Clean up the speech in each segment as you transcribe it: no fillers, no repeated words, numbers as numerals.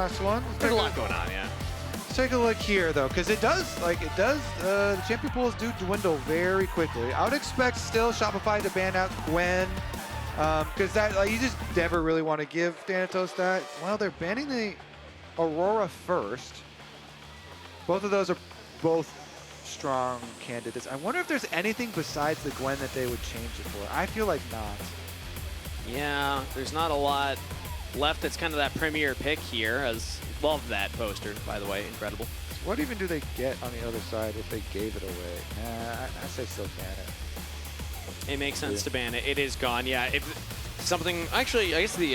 last one. There's a lot going on, yeah. Let's take a look here, though, because the champion pools do dwindle very quickly. I would expect still Shopify to ban out Gwen, because you just never really want to give Thanatos that. Well, they're banning the Aurora first. Both of those are both strong candidates. I wonder if there's anything besides the Gwen that they would change it for. I feel like not. Yeah, there's not a lot left that's kind of that premier pick here. As love that poster, by the way, incredible. What even do they get on the other side if they gave it away? I say still ban it. It makes sense to ban it. It is gone, yeah. If something, actually, I guess the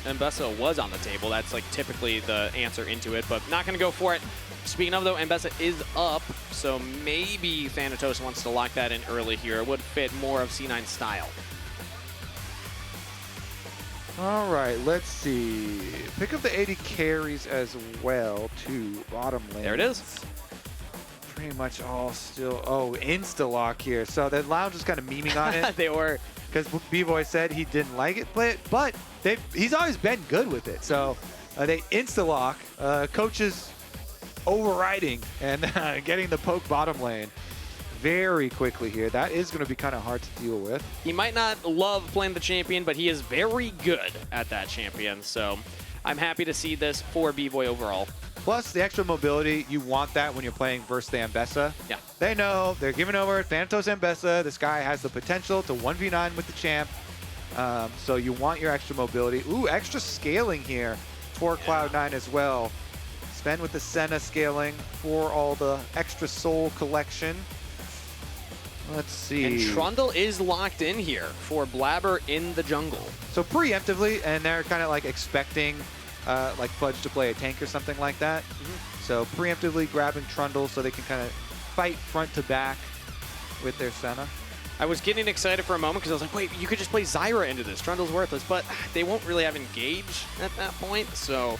Ambessa was on the table. That's like typically the answer into it, but not gonna go for it. Speaking of though, Ambessa is up, so maybe Thanatos wants to lock that in early here. It would fit more of C9 style. All right, let's see. Pick up the AD carries as well to bottom lane. There it is. Pretty much all still, insta-lock here. So the Lounge was kind of memeing on it. They were. Because Bvoy said he didn't like it, but he's always been good with it. So they insta-lock, coaches overriding and getting the poke bottom lane very quickly here. That is going to be kind of hard to deal with. He might not love playing the champion, but he is very good at that champion. So I'm happy to see this for Bvoy overall. Plus, the extra mobility, you want that when you're playing versus the Ambessa. Yeah. They know they're giving over Thanatos Ambessa. This guy has the potential to 1v9 with the champ. So you want your extra mobility. Ooh, extra scaling here for Cloud9 as well. Zven with the Senna scaling for all the extra soul collection. Let's see. And Trundle is locked in here for Blaber in the jungle. So preemptively, and they're kind of like expecting like Fudge to play a tank or something like that. So preemptively grabbing Trundle so they can kind of fight front to back with their Senna. I was getting excited for a moment because I was like, wait, you could just play Zyra into this. Trundle's worthless, but they won't really have engage at that point. So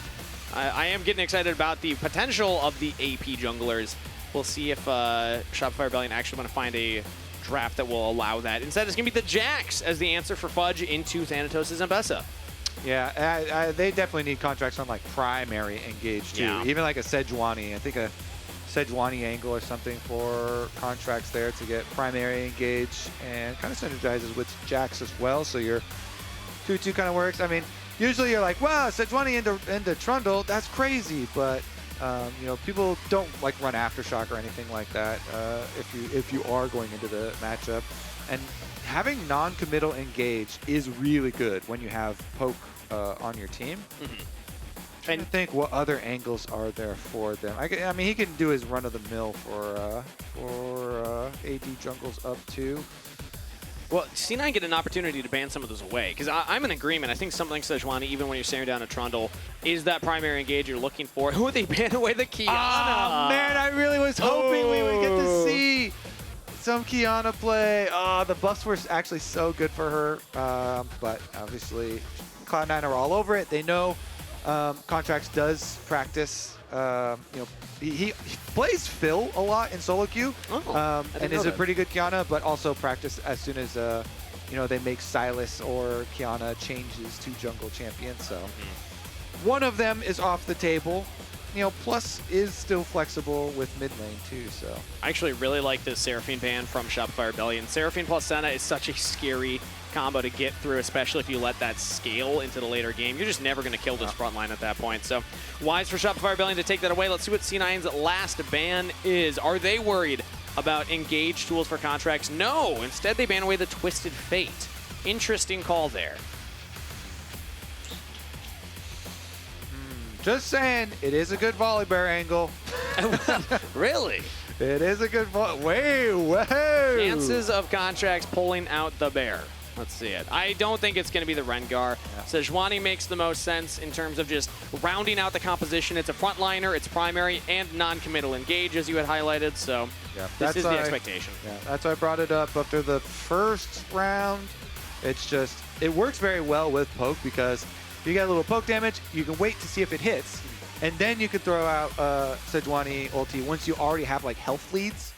I am getting excited about the potential of the AP junglers. We'll see if Shopify Rebellion actually want to find a draft that will allow that. Instead, it's going to be the Jax as the answer for Fudge into Thanatos' Ambessa. Yeah, they definitely need Contractz on like primary engage too. Yeah. Even like a Sejuani. I think a Sejuani angle or something for Contractz there to get primary engage and kind of synergizes with Jax as well. So your 2-2 kind of works. I mean, usually you're like, wow, Sejuani into Trundle, that's crazy. But you know, people don't like run Aftershock or anything like that if you are going into the matchup. And having non-committal engage is really good when you have poke on your team. Trying to think what other angles are there for them. I mean, he can do his run-of-the-mill for AD jungles up too. Well, C9 get an opportunity to ban some of those away, because I'm in agreement. I think something like Sejuani, even when you're staring down a Trundle, is that primary engage you're looking for. Who would they ban away? The Kiana! Oh, man, I really was hoping we would get to see some Kiana play. Oh, the buffs were actually so good for her, but obviously Cloud9 are all over it. They know Contractz does practice. You know, he plays Phil a lot in solo queue, and is a pretty good Kiana, but also practice as soon as you know, they make Sylas or Kiana changes to jungle champion. So one of them is off the table. You know, Plus is still flexible with mid lane too. So I actually really like this Seraphine ban from Shopify Rebellion. Seraphine plus Senna is such a scary combo to get through, especially if you let that scale into the later game. You're just never going to kill this front line at that point. So wise for Shopify Rebellion to take that away. Let's see what C9's last ban is. Are they worried about engage tools for Contractz? No, instead they ban away the Twisted Fate. Interesting call there. Just saying, it is a good volley bear angle. Really? It is a good volley. Whoa. Chances of Contractz pulling out the bear. Let's see it. I don't think it's going to be the Rengar. Yeah. Sejuani makes the most sense in terms of just rounding out the composition. It's a frontliner, it's primary, and non-committal engage, as you had highlighted. So this is the expectation. Yeah, that's why I brought it up after the first round. It's just, it works very well with poke because you get a little poke damage, you can wait to see if it hits, and then you can throw out Sejuani ulti once you already have like health leads,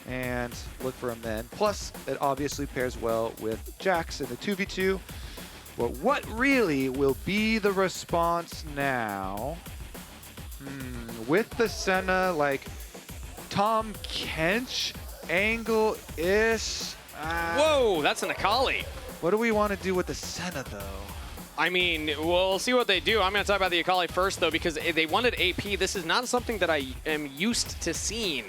and look for him then. Plus, it obviously pairs well with Jax in the 2v2. But what really will be the response now? With the Senna, like Tom Kench angle-ish. Whoa, that's an Akali. What do we want to do with the Senna, though? I mean, we'll see what they do. I'm going to talk about the Akali first, though, because they wanted AP. This is not something that I am used to seeing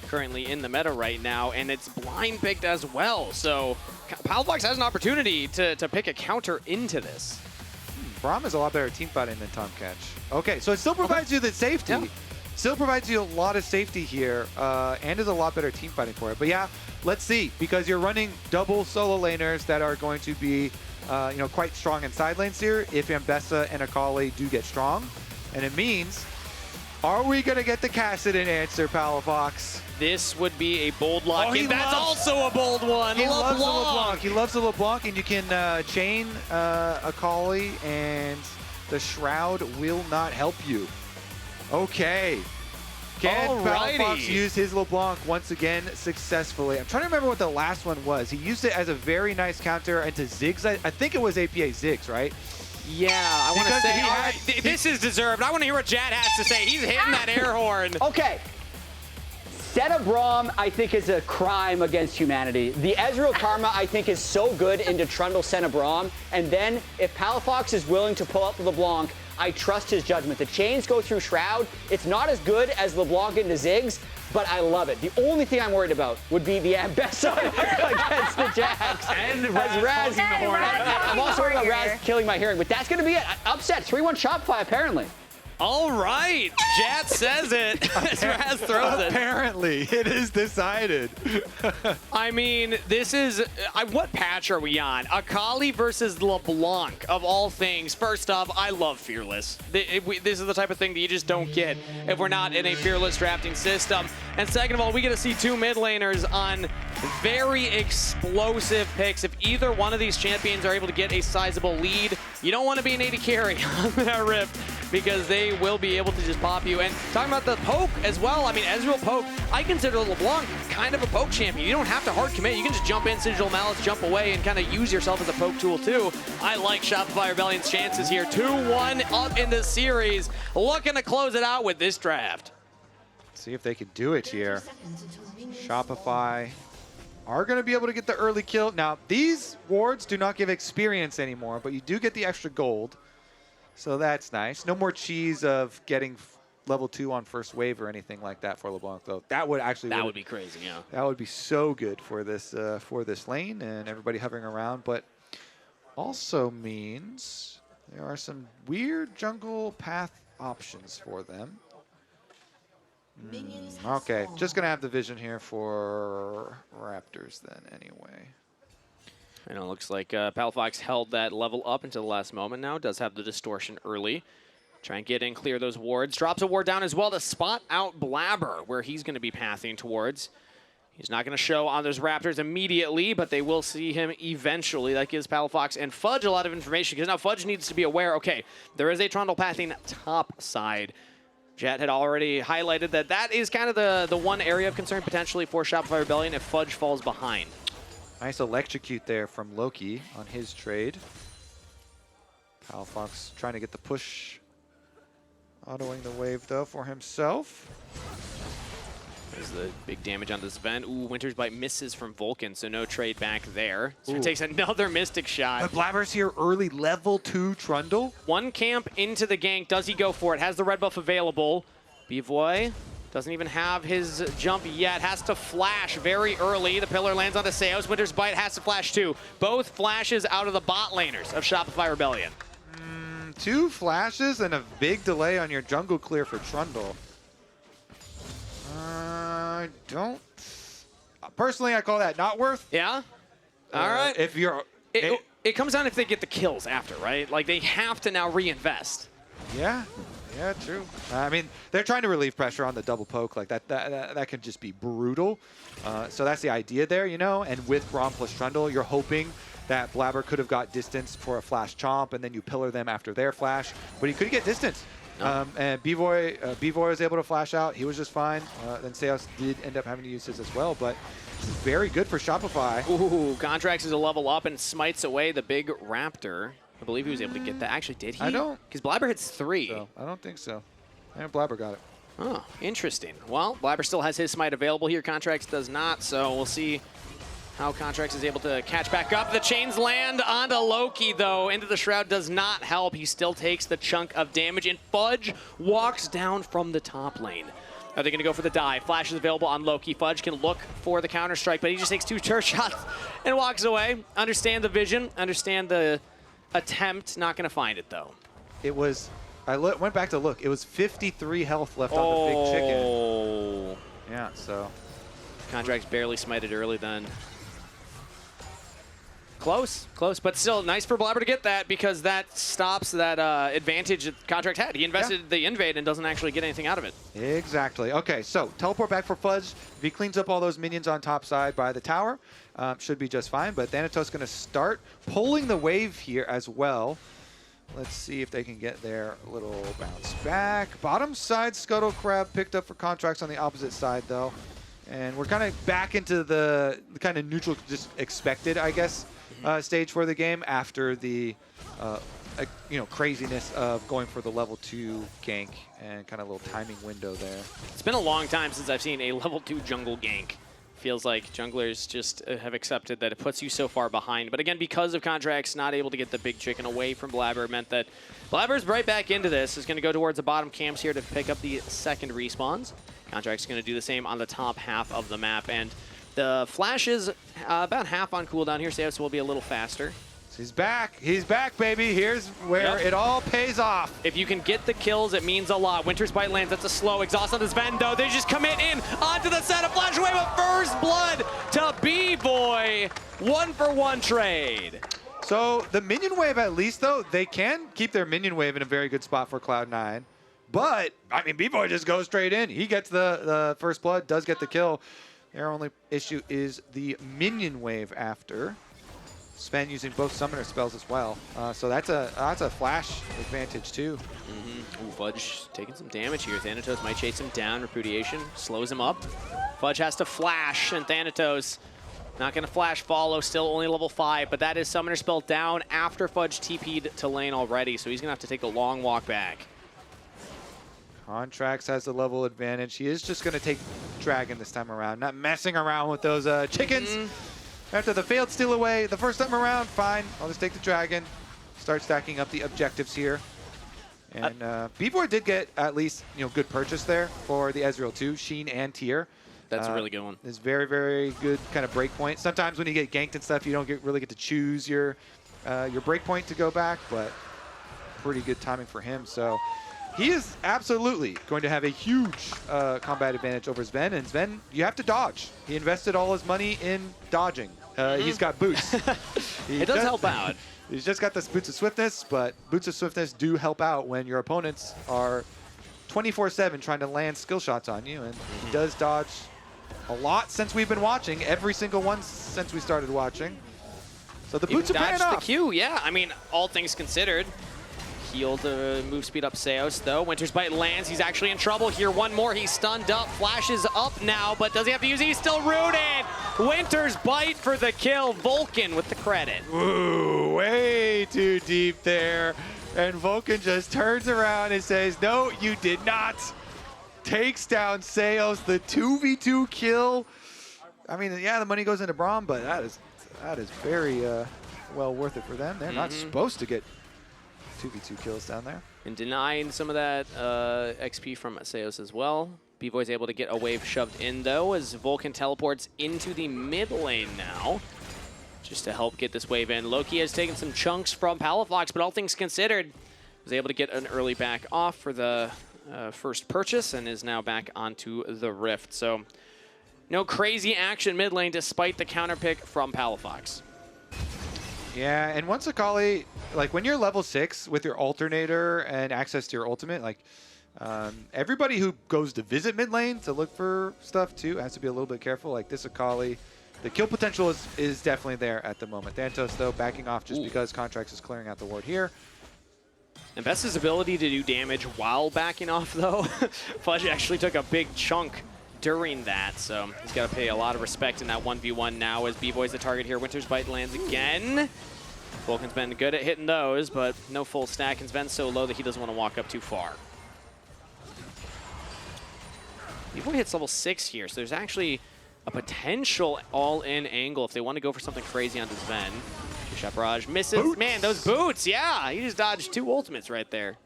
currently in the meta right now, and it's blind picked as well. So Palafox has an opportunity to pick a counter into this. Braum is a lot better team fighting than Tom Kench. Okay, so it still provides you the safety. Yeah. Still provides you a lot of safety here, and is a lot better team fighting for it. But yeah, let's see, because you're running double solo laners that are going to be quite strong in side lanes here if Ambessa and Akali do get strong. And it means, are we going to get the Kassadin answer, Palafox? This would be a bold lock, Oh, and that's also a bold one. He loves the LeBlanc. He loves the LeBlanc, and you can chain Akali, and the Shroud will not help you. Okay. Can Palafox use his LeBlanc once again successfully? I'm trying to remember what the last one was. He used it as a very nice counter into Ziggs. I think it was APA Ziggs, right? Yeah, I want to say, this is deserved. I want to hear what Jad has to say. He's hitting that air horn. Okay. Senna Braum, I think, is a crime against humanity. The Ezreal Karma, I think, is so good into Trundle Senna Braum. And then, if Palafox is willing to pull up LeBlanc, I trust his judgment. The chains go through Shroud. It's not as good as LeBlanc into Ziggs, but I love it. The only thing I'm worried about would be the Ambessa against the Jax. And Raz the horn. I'm also worried about Raz killing my hearing, but that's going to be it. Upset, 3-1 Shopify, apparently. All right, Jad says it as Raz throws it. Apparently, it is decided. I mean, this is, what patch are we on? Akali versus LeBlanc, of all things. First off, I love Fearless. This is the type of thing that you just don't get if we're not in a Fearless drafting system. And second of all, we get to see two mid laners on very explosive picks. If either one of these champions are able to get a sizable lead, you don't want to be an AD carry on that rip, because they will be able to just pop you. And talking about the poke as well, I mean, Ezreal poke, I consider LeBlanc kind of a poke champion. You don't have to hard commit. You can just jump in, Sigil Malice, jump away, and kind of use yourself as a poke tool too. I like Shopify Rebellion's chances here. 2-1 up in the series, looking to close it out with this draft. See if they can do it here. Shopify are going to be able to get the early kill. Now, these wards do not give experience anymore, but you do get the extra gold. So that's nice. No more cheese of getting level 2 on first wave or anything like that for LeBlanc, though. That would actually would be crazy, yeah. That would be so good for this lane and everybody hovering around, but also means there are some weird jungle path options for them. Okay, just gonna have the vision here for Raptors then anyway. And it looks like Palafox held that level up until the last moment now. Does have the distortion early. Try and get in, clear those wards. Drops a ward down as well to spot out Blaber, where he's going to be pathing towards. He's not going to show on those Raptors immediately, but they will see him eventually. That gives Palafox and Fudge a lot of information, because now Fudge needs to be aware, okay, there is a Trundle pathing top side. Jet had already highlighted that that is kind of the one area of concern potentially for Shopify Rebellion if Fudge falls behind. Nice electrocute there from Loki on his trade. Palafox trying to get the push. Autoing the wave, though, for himself. There's the big damage on this Zven. Ooh, Winter's Bite misses from Vulcan, so no trade back there. Zven takes another Mystic shot. But Blaber's here early, level 2 Trundle. One camp into the gank. Does he go for it? Has the red buff available. Bvoy doesn't even have his jump yet. Has to flash very early. The pillar lands on the Seos. Winter's Bite has to flash too. Both flashes out of the bot laners of Shopify Rebellion. 2 flashes and a big delay on your jungle clear for Trundle. I don't... Personally, I call that not worth. Yeah? All right. If you're... It comes down if they get the kills after, right? Like, they have to now reinvest. Yeah. Yeah, true. I mean, they're trying to relieve pressure on the double poke. Like, that could just be brutal. So that's the idea there, you know? And with Braum plus Trundle, you're hoping that Blaber could have got distance for a flash chomp, and then you pillar them after their flash. But he could get distance. And Bvoy was able to flash out. He was just fine. Then Seos did end up having to use his as well, but very good for Shopify. Ooh, Contractz is a level up and smites away the big Raptor. I believe he was able to get that. Actually, did he? I don't. Because Blaber hits 3. So, I don't think so. I think Blaber got it. Oh, interesting. Well, Blaber still has his smite available here. Contractz does not, so we'll see how Contractz is able to catch back up. The chains land onto Loki, though. Into the Shroud does not help. He still takes the chunk of damage, and Fudge walks down from the top lane. Are they going to go for the dive? Flash is available on Loki. Fudge can look for the counter-strike, but he just takes 2 turret shots and walks away. Understand the vision, understand the attempt. Not going to find it, though. It was, I went back to look. It was 53 health left on the big chicken. Yeah, so. Contractz barely smited early then. Close, but still nice for Blaber to get that because that stops that advantage that Contractz had. He invested the invade and doesn't actually get anything out of it. Exactly. Okay, so teleport back for Fudge. If he cleans up all those minions on top side by the tower, should be just fine. But Thanatos going to start pulling the wave here as well. Let's see if they can get their little bounce back. Bottom side Scuttle Crab picked up for Contractz on the opposite side though. And we're kind of back into the kind of neutral, just expected, I guess, stage for the game after the craziness of going for the level 2 gank and kind of a little timing window there. It's been a long time since I've seen a level 2 jungle gank. Feels like junglers just have accepted that it puts you so far behind. But again, because of Contractz not able to get the big chicken away from Blaber, meant that Blaber's right back into this. Is going to go towards the bottom camps here to pick up the second respawns. Contractz going to do the same on the top half of the map. And the flash is about half on cooldown here. Sejuani will be a little faster. He's back. He's back, baby. Here's where it all pays off. If you can get the kills, it means a lot. Winter's Bite lands. That's a slow exhaust on the Zven, though. They just commit in onto the Senna. Flash away with first blood to Bvoy. 1-for-1 trade. So the minion wave, at least, though, they can keep their minion wave in a very good spot for Cloud9. But, I mean, Bvoy just goes straight in. He gets the first blood, does get the kill. Their only issue is the minion wave after. Zven using both summoner spells as well. So that's a flash advantage too. Ooh, Fudge taking some damage here. Thanatos might chase him down. Repudiation slows him up. Fudge has to flash, and Thanatos not going to flash follow. Still only level 5, but that is summoner spell down after Fudge TP'd to lane already, so he's going to have to take a long walk back. Contractz has the level advantage. He is just going to take Dragon this time around, not messing around with those chickens. After the failed steal away the first time around, fine, I'll just take the Dragon. Start stacking up the objectives here. And Bvoy did get at least good purchase there for the Ezreal too, Sheen and Tier. That's a really good one. It's very, very good kind of break point. Sometimes when you get ganked and stuff, you don't really get to choose your break point to go back, but pretty good timing for him. So he is absolutely going to have a huge combat advantage over Zven. And Zven, you have to dodge. He invested all his money in dodging. He's got boots. It does help out. He's just got this Boots of Swiftness, but Boots of Swiftness do help out when your opponents are 24/7 trying to land skill shots on you. And he does dodge a lot since we've been watching. Every single one since we started watching. So the boots are paying off. The Q, yeah. I mean, all things considered. Heal to move speed up Sejuani, though. Winter's Bite lands. He's actually in trouble here. One more. He's stunned up. Flashes up now, but does he have to use it? He's still rooted. Winter's Bite for the kill. Vulcan with the credit. Ooh, way too deep there. And Vulcan just turns around and says, no, you did not. Takes down Sejuani, the 2v2 kill. I mean, yeah, the money goes into Braum, but that is very well worth it for them. They're not supposed to get 2v2 kills down there. And denying some of that XP from Sejuani as well. Bvoy's able to get a wave shoved in, though, as Vulcan teleports into the mid lane now, just to help get this wave in. Loki has taken some chunks from Palafox, but all things considered, was able to get an early back off for the first purchase and is now back onto the Rift. So no crazy action mid lane despite the counter pick from Palafox. Yeah, and once Akali, like when you're level 6 with your alternator and access to your ultimate, like everybody who goes to visit mid lane to look for stuff too has to be a little bit careful. Like this Akali, the kill potential is definitely there at the moment. Thanatos though backing off just because Contractz is clearing out the ward here. Ambessa's ability to do damage while backing off though, Fudge actually took a big chunk during that, so he's got to pay a lot of respect in that 1v1 now as Bvoy's the target here. Winter's Bite lands again. Vulcan's been good at hitting those, but no full stack, and Zven's so low that he doesn't want to walk up too far. Bvoy hits level 6 here, so there's actually a potential all-in angle if they want to go for something crazy onto Zven. Shot barrage misses. Boots. Man, those boots, yeah! He just dodged 2 ultimates right there.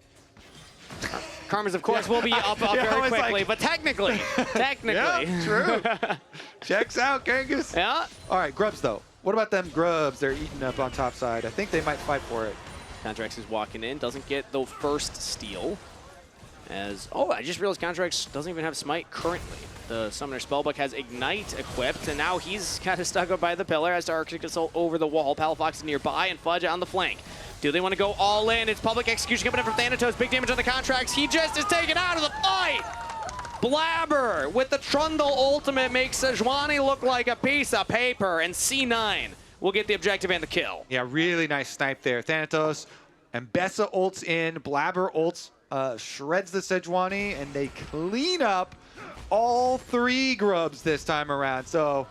Karmas, of course, will be up very quickly, but technically. Yeah, true. Checks out, Kangas. Yeah. All right, Grubs, though. What about them Grubs? They're eating up on top side. I think they might fight for it. Contractz is walking in, doesn't get the first steal. Oh, I just realized Contractz doesn't even have Smite currently. The Summoner Spellbook has Ignite equipped, and now he's kind of stuck up by the pillar as Arctic Assault over the wall. Palafox is nearby, and Fudge on the flank. Do they want to go all in? It's public execution coming in from Thanatos. Big damage on the Contractz. He just is taken out of the fight. Blaber with the Trundle ultimate makes Sejuani look like a piece of paper, and C9 will get the objective and the kill. Yeah, really nice snipe there. Thanatos, Ambessa ults in, Blaber ults, shreds the Sejuani, and they clean up all 3 Grubs this time around. So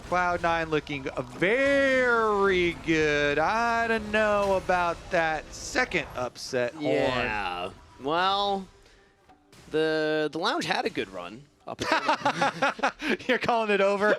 Cloud9 looking very good. I don't know about that second upset. Yeah. Well, the Lounge had a good run up until You're calling it over.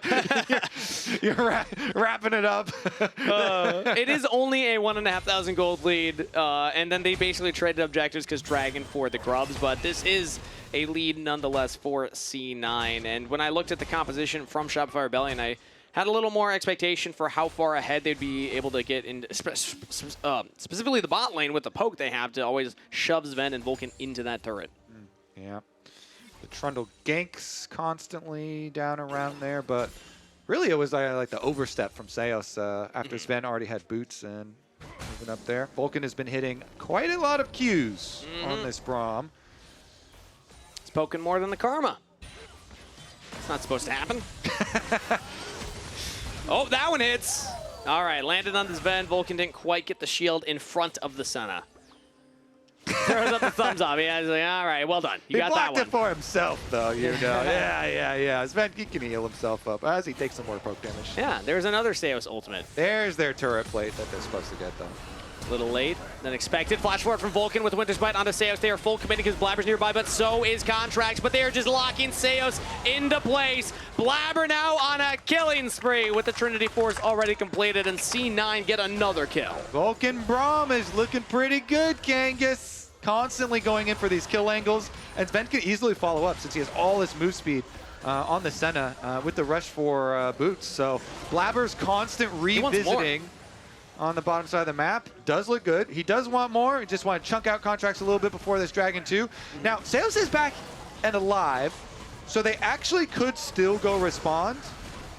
you're wrapping it up. it is only a 1,500 gold lead, and then they basically traded objectives because Dragon for the Grubs, but this is a lead nonetheless for C9. And when I looked at the composition from Shopify Rebellion, I had a little more expectation for how far ahead they'd be able to get in, specifically the bot lane with the poke they have to always shove Zven and Vulcan into that turret. Yeah. The Trundle ganks constantly down around there, but really it was like the overstep from Seos after Zven already had boots and moving up there. Vulcan has been hitting quite a lot of Qs on this Braum. It's poking more than the Karma. It's not supposed to happen. Oh, that one hits. All right, landed on the Zven. Vulcan didn't quite get the shield in front of the Senna. Throws up the thumbs up. Yeah, he's like, all right, well done. You got that one. He blocked it for himself, though, you know. Yeah. Zven, he can heal himself up as he takes some more poke damage. Yeah, there's another Seos ultimate. There's their turret plate that they're supposed to get, though. A little late than expected. Flash forward from Vulcan with Winter's Bite onto Seos. They are full committing because Blaber's nearby, but so is Contractz. But they are just locking Seos into place. Blaber now on a killing spree with the Trinity Force already completed, and C9 get another kill. Vulcan Braum is looking pretty good, Kangas. Constantly going in for these kill angles, and Zven can easily follow up since he has all his move speed on the Senna with the rush for boots. So Blaber's constant revisiting on the bottom side of the map does look good. He does want more. He just want to chunk out Contractz a little bit before this Dragon 2. Now, Seos is back and alive, so they actually could still go respond.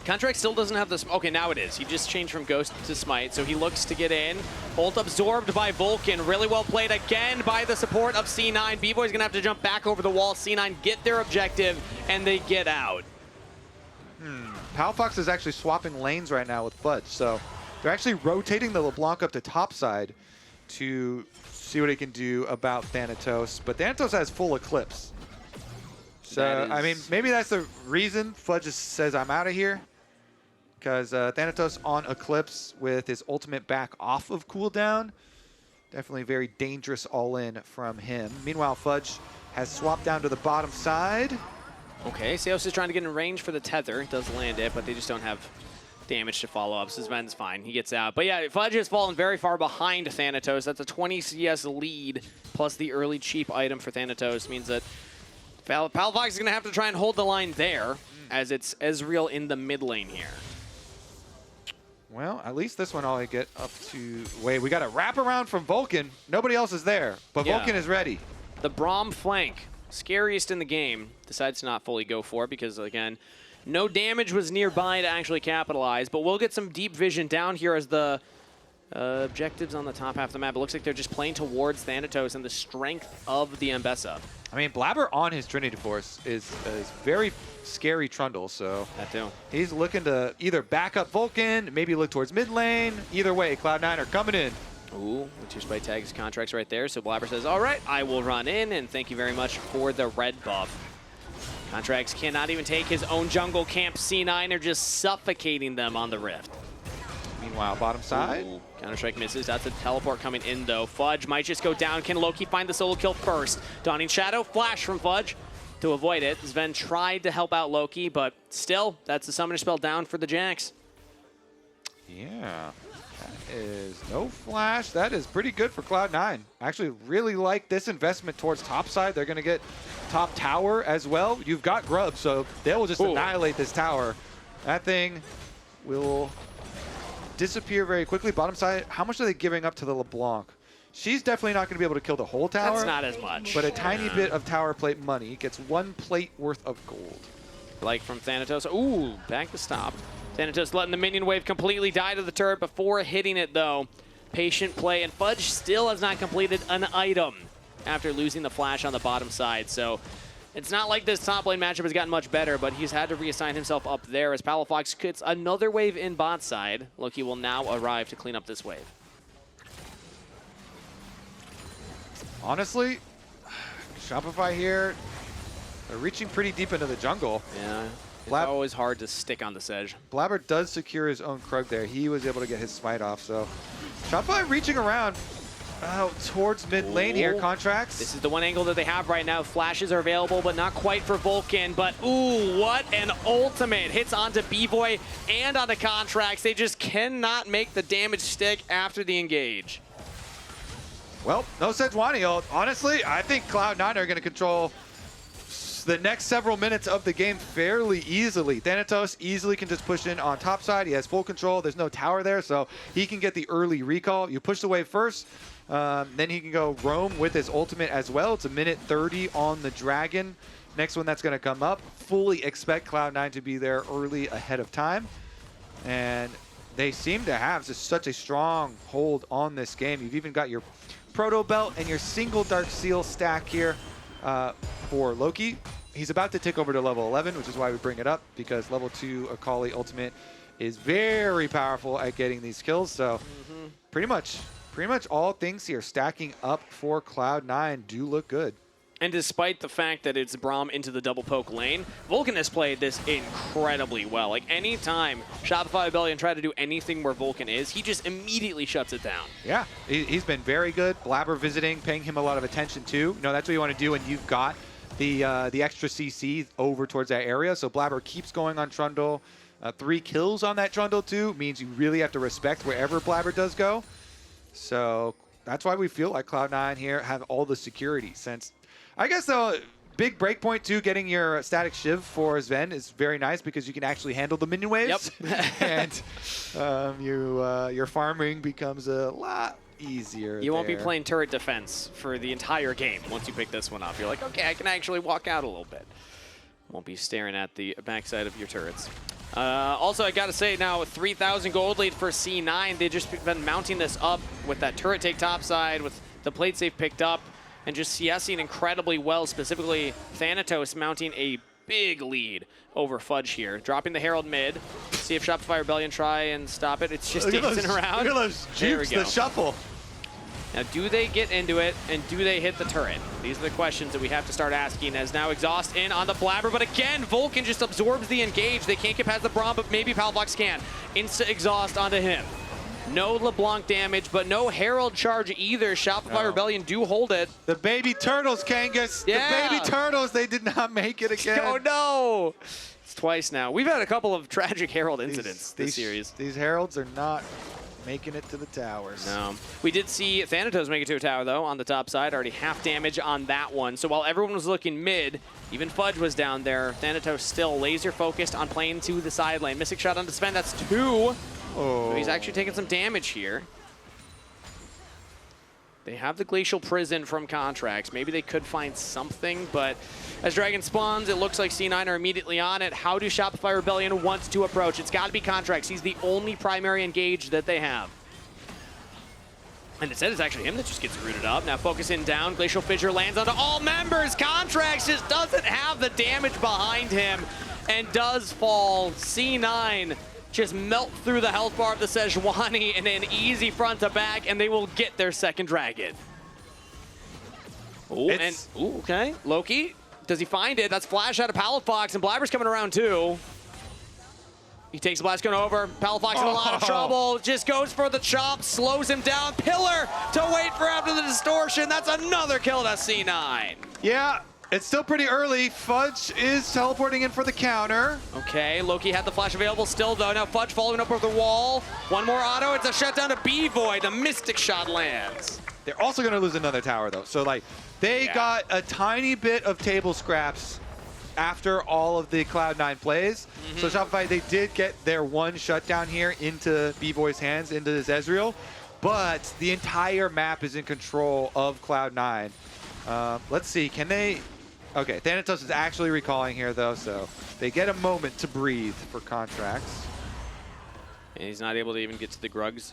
Contractz still doesn't have this. Okay, now it is. He just changed from Ghost to Smite, so he looks to get in. Ult absorbed by Vulcan. Really well played again by the support of C9. Bvoy's going to have to jump back over the wall. C9 get their objective, and they get out. Palafox is actually swapping lanes right now with Fudge, so they're actually rotating the LeBlanc up to top side to see what he can do about Thanatos, but Thanatos has full Eclipse. So, I mean, maybe that's the reason Fudge just says, I'm out of here. Because Thanatos on Eclipse with his ultimate back off of cooldown. Definitely very dangerous all-in from him. Meanwhile, Fudge has swapped down to the bottom side. Okay, Seos is trying to get in range for the tether. Does land it, but they just don't have damage to follow up. So Zven's fine. He gets out. But yeah, Fudge has fallen very far behind Thanatos. That's a 20 CS lead, plus the early cheap item for Thanatos. Means that Palafox is going to have to try and hold the line there, as it's Ezreal in the mid lane here. Well, at least this one only get up to... Wait, we got a wraparound from Vulcan. Nobody else is there, but Yeah. Vulcan is ready. The Braum flank, scariest in the game, decides to not fully go for it because, again, no damage was nearby to actually capitalize, but we'll get some deep vision down here as the objectives on the top half of the map. It looks like they're just playing towards Thanatos and the strength of the Ambessa. I mean, Blaber on his Trinity Force is very scary Trundle, so That too. he's looking to either back up Vulcan, maybe look towards mid lane. Either way, Cloud9 are coming in. Ooh, the 2 spite tags Contractz right there. So Blaber says, all right, I will run in, and thank you very much for the red buff. Contractz cannot even take his own jungle camp. C9 are just suffocating them on the Rift. Meanwhile, bottom side. Counter-Strike misses. That's a teleport coming in, though. Fudge might just go down. Can Loki find the solo kill first? Dawning Shadow, flash from Fudge to avoid it. Zven tried to help out Loki, but still, that's the summoner spell down for the Jax. Yeah, that is no flash. That is pretty good for Cloud9. I actually really like this investment towards top side. They're going to get top tower as well. You've got Grubs, so they will just annihilate this tower. That thing will disappear very quickly. Bottom side, how much are they giving up to the LeBlanc? She's definitely not going to be able to kill the whole tower. That's not as much. But a tiny bit of tower plate money gets 1 plate worth of gold. Like from Thanatos. Ooh, back to stop. Thanatos letting the minion wave completely die to the turret before hitting it, though. Patient play, and Fudge still has not completed an item after losing the flash on the bottom side. So it's not like this top lane matchup has gotten much better, but he's had to reassign himself up there as Palafox gets another wave in bot side. Loki will now arrive to clean up this wave. Honestly, Shopify here, they're reaching pretty deep into the jungle. Yeah, it's always hard to stick on the Sej. Blaber does secure his own Krug there. He was able to get his smite off, so Shopify reaching around towards mid lane here. Contractz. This is the one angle that they have right now. Flashes are available, but not quite for Vulcan. But ooh, what an ultimate. Hits onto Bvoy and onto Contractz. They just cannot make the damage stick after the engage. Well, no Sejuani. Honestly, I think Cloud9 are going to control the next several minutes of the game fairly easily. Thanatos easily can just push in on top side. He has full control. There's no tower there, so he can get the early recall. You push the wave first, then he can go roam with his ultimate as well. It's a minute 30 on the Dragon. Next one that's going to come up. Fully expect Cloud9 to be there early ahead of time. And they seem to have just such a strong hold on this game. You've even got your Proto Belt and your single Dark Seal stack here for Loki. He's about to tick over to level 11, which is why we bring it up, because level 2 Akali ultimate is very powerful at getting these kills. So pretty much all things here stacking up for Cloud9 do look good. And despite the fact that it's Braum into the double poke lane, Vulcan has played this incredibly well. Like, anytime Shopify Rebellion try to do anything where Vulcan is, he just immediately shuts it down. Yeah, he's been very good. Blaber visiting, paying him a lot of attention too. You know, that's what you want to do when you've got the extra CC over towards that area. So Blaber keeps going on Trundle. 3 kills on that Trundle too means you really have to respect wherever Blaber does go. So that's why we feel like Cloud9 here have all the security, since I guess the big breakpoint too, getting your static shiv for Zven is very nice because you can actually handle the minion waves. Yep. And your farming becomes a lot easier. You won't be playing turret defense for the entire game once you pick this one up. You're like, okay, I can actually walk out a little bit. Won't be staring at the backside of your turrets. Also, I gotta say now, 3,000 gold lead for C9. They've just been mounting this up with that turret take topside, with the plate safe picked up, and just CSing incredibly well, specifically Thanatos mounting a big lead over Fudge here. Dropping the Herald mid. See if Shopify Rebellion try and stop it. It's just dancing around. Look at those jukes, the shuffle. Now, do they get into it, and do they hit the turret? These are the questions that we have to start asking, as now Exhaust in on the Blaber, but again, Vulcan just absorbs the engage. They can't get past the Braum, but maybe Palafox can. Insta Exhaust onto him. No LeBlanc damage, but no Herald charge either. Shopify Rebellion do hold it. The baby turtles, Kangas. Yeah. The baby turtles, they did not make it again. Oh, no. It's twice now. We've had a couple of tragic Herald incidents this series. These Heralds are not making it to the towers. No. We did see Thanatos make it to a tower, though, on the top side. Already half damage on that one. So while everyone was looking mid, even Fudge was down there, Thanatos still laser focused on playing to the side lane. Missing shot onto Zven, that's 2. Oh. So he's actually taking some damage here. They have the Glacial Prison from Contractz. Maybe they could find something, but as Dragon spawns, it looks like C9 are immediately on it. How do Shopify Rebellion want to approach? It's got to be Contractz. He's the only primary engage that they have. And instead, it's actually him that just gets rooted up. Now focusing down, Glacial Fissure lands onto all members. Contractz just doesn't have the damage behind him and does fall. C9 just melt through the health bar of the Sejuani in an easy front to back, and they will get their second dragon. Ooh, okay. Loki, does he find it? That's flash out of Palafox, and Blaber's coming around too. He takes the blast gun over. Palafox in a lot of trouble. Just goes for the chop, slows him down. Pillar to wait for after the distortion. That's another kill to C9. Yeah, it's still pretty early. Fudge is teleporting in for the counter. Okay, Loki had the flash available still, though. Now Fudge following up over the wall. One more auto. It's a shutdown to Bvoy. The Mystic Shot lands. They're also going to lose another tower, though. So, like, they got a tiny bit of table scraps after all of the Cloud9 plays. So Shopify, they did get their one shutdown here into Bvoy's hands, into this Ezreal, but the entire map is in control of Cloud9. Let's see, can they... Okay, Thanatos is actually recalling here, though, so they get a moment to breathe for Contractz. And he's not able to even get to the Krugs.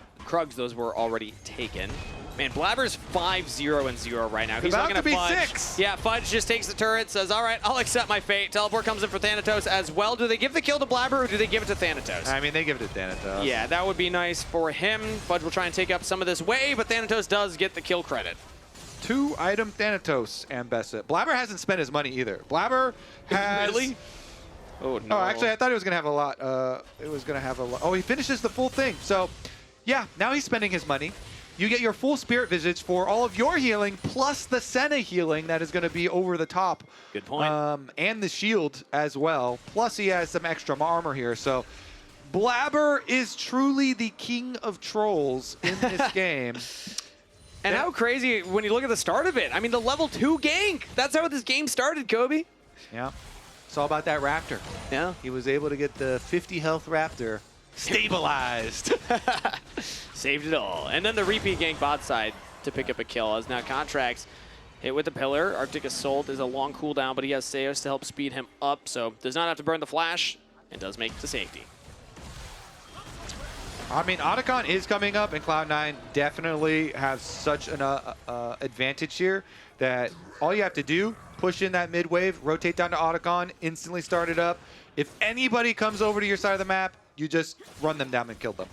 Those were already taken. Man, Blaber's 5-0-0 right now. He's about looking to at be Fudge. 6. Yeah, Fudge just takes the turret, says, all right, I'll accept my fate. Teleport comes in for Thanatos as well. Do they give the kill to Blaber or do they give it to Thanatos? I mean, they give it to Thanatos. Yeah, that would be nice for him. Fudge will try and take up some of this wave, but Thanatos does get the kill credit. 2-item Thanatos, Ambessa. Blaber hasn't spent his money either. Blaber has... Really? Oh, no. Oh, actually, I thought he was going to have a lot. Oh, he finishes the full thing. So, yeah, now he's spending his money. You get your full Spirit Visage for all of your healing, plus the Senna healing that is going to be over the top. Good point. And the shield as well. Plus, he has some extra armor here. So, Blaber is truly the king of trolls in this game. And how crazy when you look at the start of it. I mean, the level 2 gank. That's how this game started, Kobe. Yeah. It's all about that Raptor. Yeah. He was able to get the 50 health Raptor stabilized. Saved it all. And then the repeat gank bot side to pick up a kill as now Contractz hit with the pillar. Arctic Assault is a long cooldown, but he has Seos to help speed him up, so does not have to burn the flash and does make it to safety. I mean, Otacon is coming up, and Cloud9 definitely have such an advantage here that all you have to do, push in that mid wave, rotate down to Otacon, instantly start it up. If anybody comes over to your side of the map, you just run them down and kill them.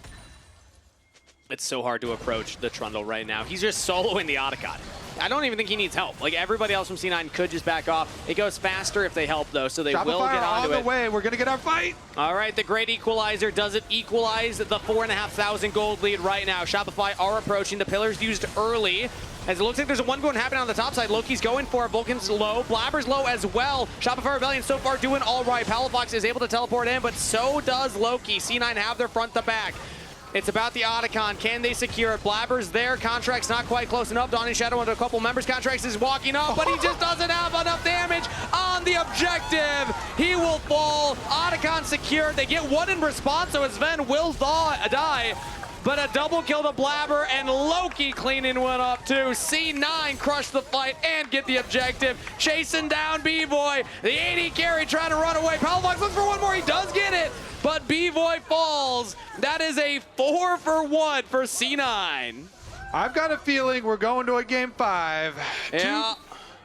It's so hard to approach the Trundle right now. He's just soloing the Otacon. I don't even think he needs help. Like, everybody else from C9 could just back off. It goes faster if they help, though, so they will get onto it. on the way. We're going to get our fight. All right, the great equalizer doesn't equalize the 4,500 gold lead right now. Shopify are approaching. The pillars used early. As it looks like there's a one going happening on the top side. Loki's going for it. Vulcan's low. Blaber's low as well. Shopify Rebellion so far doing all right. Palafox is able to teleport in, but so does Loki. C9 have their front to back. It's about the Otacon. Can they secure it? Blaber's there. Contractz not quite close enough. Dawning Shadow into a couple members. Contractz is walking up, but he just doesn't have enough damage on the objective. He will fall. Otacon secured. They get one in response, so Zven will die. But a double kill to Blaber, and Loki cleaning one up too. C9 crush the fight and get the objective. Chasing down Bvoy. The AD carry trying to run away. Palafox looks for one more. He does get it, but Bvoy falls. That is a 4-for-1 for C9. I've got a feeling we're going to a game 5. Yeah.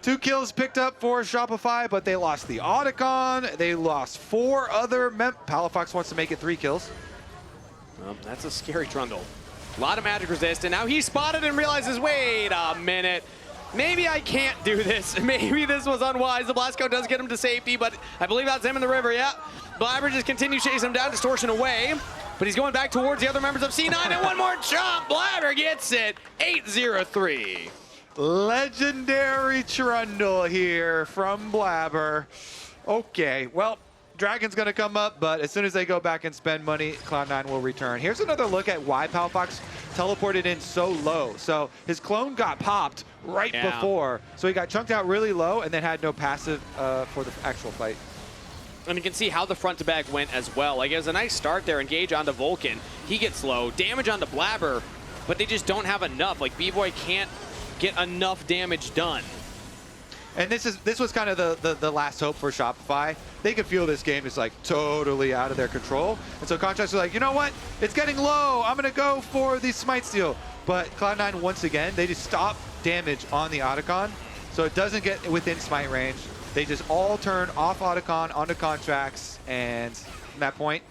Two kills picked up for Shopify, but they lost the Otacon. They lost 4 other Palafox wants to make it 3 kills. That's a scary Trundle. A lot of magic resist, and now he's spotted and realizes, wait a minute. Maybe I can't do this. Maybe this was unwise. The blast code does get him to safety, but I believe that's him in the river, yeah. Blaber just continues chasing him down, distortion away, but he's going back towards the other members of C9, and one more chop. Blaber gets it, 8-0-3. Legendary Trundle here from Blaber. Okay, well, Dragon's going to come up, but as soon as they go back and spend money, Cloud9 will return. Here's another look at why Palafox teleported in so low. So his clone got popped right before, so he got chunked out really low and then had no passive for the actual fight. And you can see how the front to back went as well. Like, it was a nice start there. Engage onto Vulcan. He gets low. Damage onto Blaber, but they just don't have enough. Like, Bvoy can't get enough damage done. And this was kind of the last hope for Shopify. They could feel this game is like totally out of their control. And so Contractz are like, you know what? It's getting low. I'm going to go for the Smite Steal. But Cloud9, once again, they just stop damage on the Otacon. So it doesn't get within Smite range. They just all turn off Otacon onto Contractz. And from that point,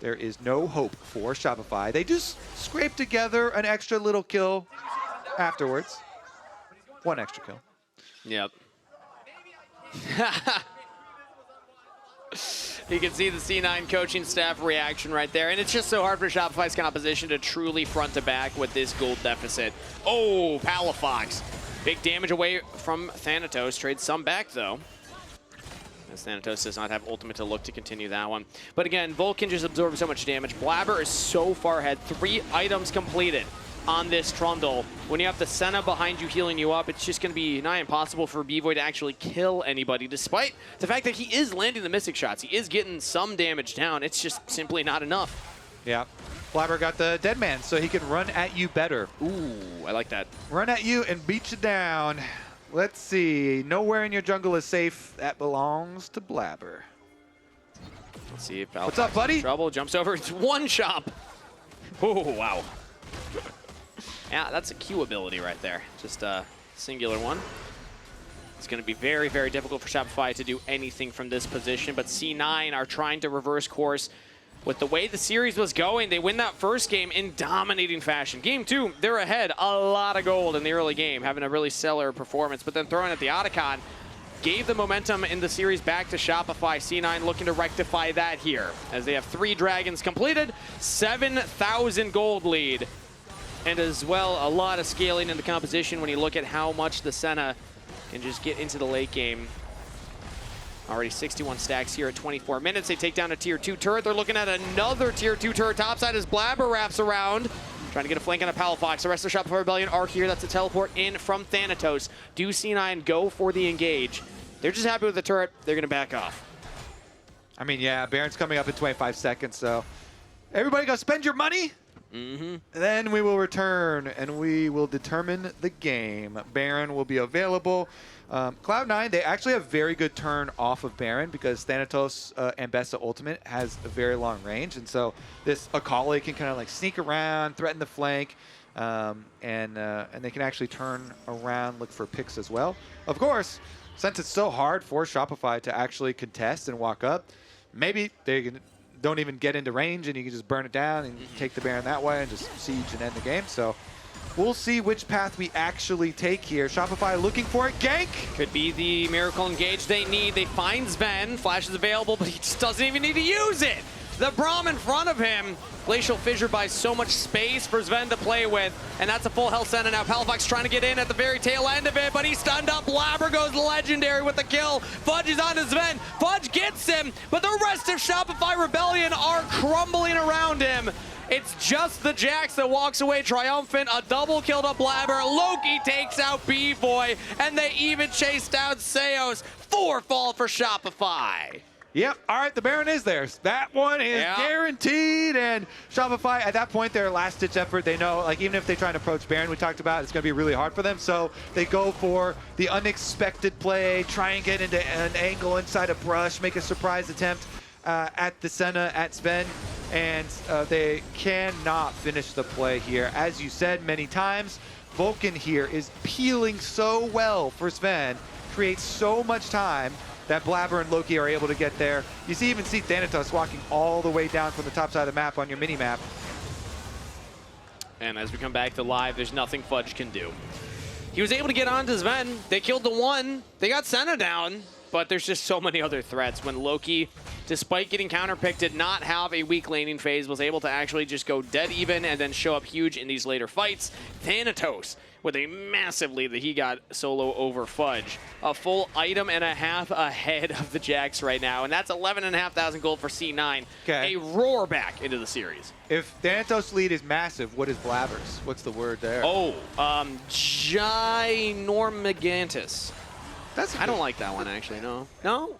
there is no hope for Shopify. They just scrape together an extra little kill afterwards. 1 extra kill. You can see the C9 coaching staff reaction right there. And it's just so hard for Shopify's composition to truly front to back with this gold deficit. Oh, Palafox. Big damage away from Thanatos. Trades some back, though. As Thanatos does not have ultimate to look to continue that one. But again, Vulcan just absorbed so much damage. Blaber is so far ahead. 3 items completed on this Trundle. When you have the Senna behind you healing you up, it's just going to be nigh impossible for Bvoy to actually kill anybody, despite the fact that he is landing the Mystic shots. He is getting some damage down. It's just simply not enough. Yeah. Blaber got the dead man, so he can run at you better. Ooh, I like that. Run at you and beat you down. Let's see. Nowhere in your jungle is safe. That belongs to Blaber. Let's see if Palafox What's up, buddy? Trouble jumps over. It's one shop. Oh, wow. Yeah, that's a Q ability right there. Just a singular one. It's going to be very, very difficult for Shopify to do anything from this position, but C9 are trying to reverse course. With the way the series was going, they win that first game in dominating fashion. Game 2, they're ahead. A lot of gold in the early game, having a really stellar performance, but then throwing at the Otacon gave the momentum in the series back to Shopify. C9 looking to rectify that here, as they have 3 dragons completed, 7,000 gold lead. And as well, a lot of scaling in the composition when you look at how much the Senna can just get into the late game. Already 61 stacks here at 24 minutes. They take down a tier 2 turret. They're looking at another tier 2 turret topside as Blaber wraps around. Trying to get a flank on a Palafox. The rest of Shopify Rebellion are here. That's a teleport in from Thanatos. Do C9 go for the engage? They're just happy with the turret. They're going to back off. I mean, yeah, Baron's coming up in 25 seconds, so everybody go spend your money. Then we will return and we will determine the game. Baron will be available. Cloud9, they actually have very good turn off of Baron because Thanatos Ambessa ultimate has a very long range, and so this Akali can kind of like sneak around, threaten the flank, and they can actually turn around, look for picks as well. Of course, since it's so hard for Shopify to actually contest and walk up, maybe they don't even get into range and you can just burn it down and take the Baron that way and just siege and end the game. So we'll see which path we actually take here. Shopify looking for a gank. Could be the miracle engage they need. They find Zven. Flash is available, but he just doesn't even need to use it. The Braum in front of him. Glacial Fissure buys so much space for Zven to play with, and that's a full health Senna now. Palafox trying to get in at the very tail end of it, but he's stunned up. Blaber goes legendary with the kill. Fudge is on to Zven. Fudge gets him, but the rest of Shopify Rebellion are crumbling around him. It's just the Jax that walks away triumphant. A double kill to Blaber. Loki takes out Bvoy, and they even chased down Seos. 4 fall for Shopify. Yep. All right, the Baron is theirs. That one is guaranteed. And Shopify, at that point, their last-ditch effort, they know, like, even if they try and approach Baron, we talked about, it's going to be really hard for them. So they go for the unexpected play, try and get into an angle inside a brush, make a surprise attempt at the Senna, at Zven, and they cannot finish the play here. As you said many times, Vulcan here is peeling so well for Zven, creates so much time that Blaber and Loki are able to get there. You even see Thanatos walking all the way down from the top side of the map on your mini-map. And as we come back to live, there's nothing Fudge can do. He was able to get onto Zven. They killed the one. They got Senna down. But there's just so many other threats. When Loki, despite getting counterpicked, did not have a weak laning phase, was able to actually just go dead even and then show up huge in these later fights. Thanatos with a massive lead that he got solo over Fudge. A full item and a half ahead of the Jax right now, and that's 11,500 gold for C9. Okay. A roar back into the series. If Thanatos' lead is massive, what is Blaber's? What's the word there? Oh, ginormigantus. I don't like that one, actually, no. No?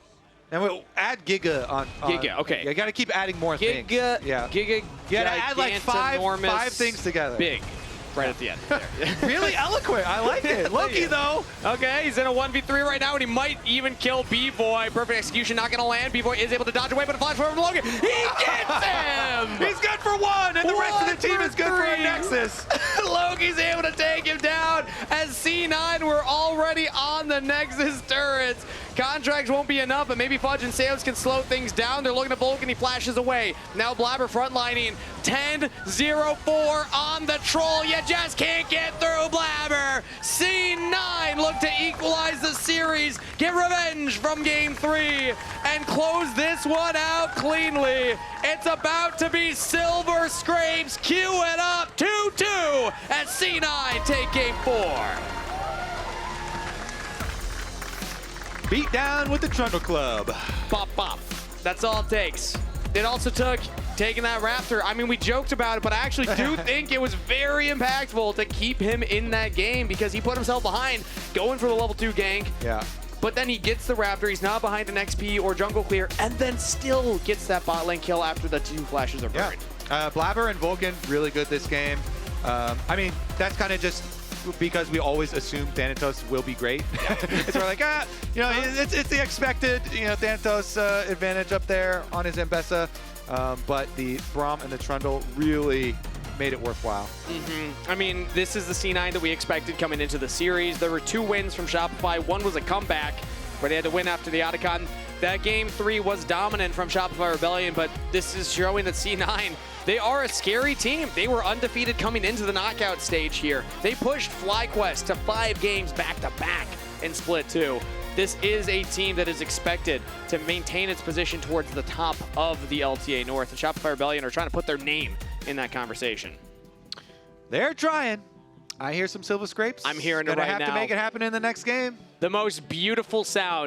And we'll add Giga on. Giga, okay. You got to keep adding more things. Yeah. You Giga, got to add like five things together. Big. Right at the end. There. Really eloquent. I like it. Loki, though. Okay, he's in a 1v3 right now, and he might even kill Bvoy. Perfect execution, not going to land. Bvoy is able to dodge away, but a flash forward from Loki. He gets him! He's good for one, and the rest of the team is good for a Nexus. Loki's able to take him down, as C9 were already on the Nexus turrets. Contractz won't be enough, but maybe Fudge and Seos can slow things down. They're looking at Vulcan, he flashes away. Now Blaber frontlining, 10-0-4 on the troll. You just can't get through Blaber. C9 look to equalize the series, get revenge from game 3, and close this one out cleanly. It's about to be Silver Scrapes. Cue it up, 2-2 as C9 take game 4. Beat down with the Trundle Club. Bop, bop. That's all it takes. It also took taking that Raptor. I mean, we joked about it, but I actually do think it was very impactful to keep him in that game because he put himself behind going for the level 2 gank. Yeah. But then he gets the Raptor, he's not behind an XP or jungle clear, and then still gets that bot lane kill after the 2 flashes are burned. Yeah. Blaber and Vulcan, really good this game. I mean, that's kind of just because we always assume Thanatos will be great. It's sort of like, you know, it's the expected, you know, Thanatos advantage up there on his Ambessa. But the Braum and the Trundle really made it worthwhile. I mean, this is the C9 that we expected coming into the series. There were 2 wins from Shopify. One was a comeback, where they had to win after the Otacon. That game 3 was dominant from Shopify Rebellion, but this is showing that C9, they are a scary team. They were undefeated coming into the knockout stage here. They pushed FlyQuest to 5 games back-to-back in Split 2. This is a team that is expected to maintain its position towards the top of the LTA North, and Shopify Rebellion are trying to put their name in that conversation. They're trying. I hear some Silver Scrapes. I'm hearing it right now. Gonna have to make it happen in the next game. The most beautiful sound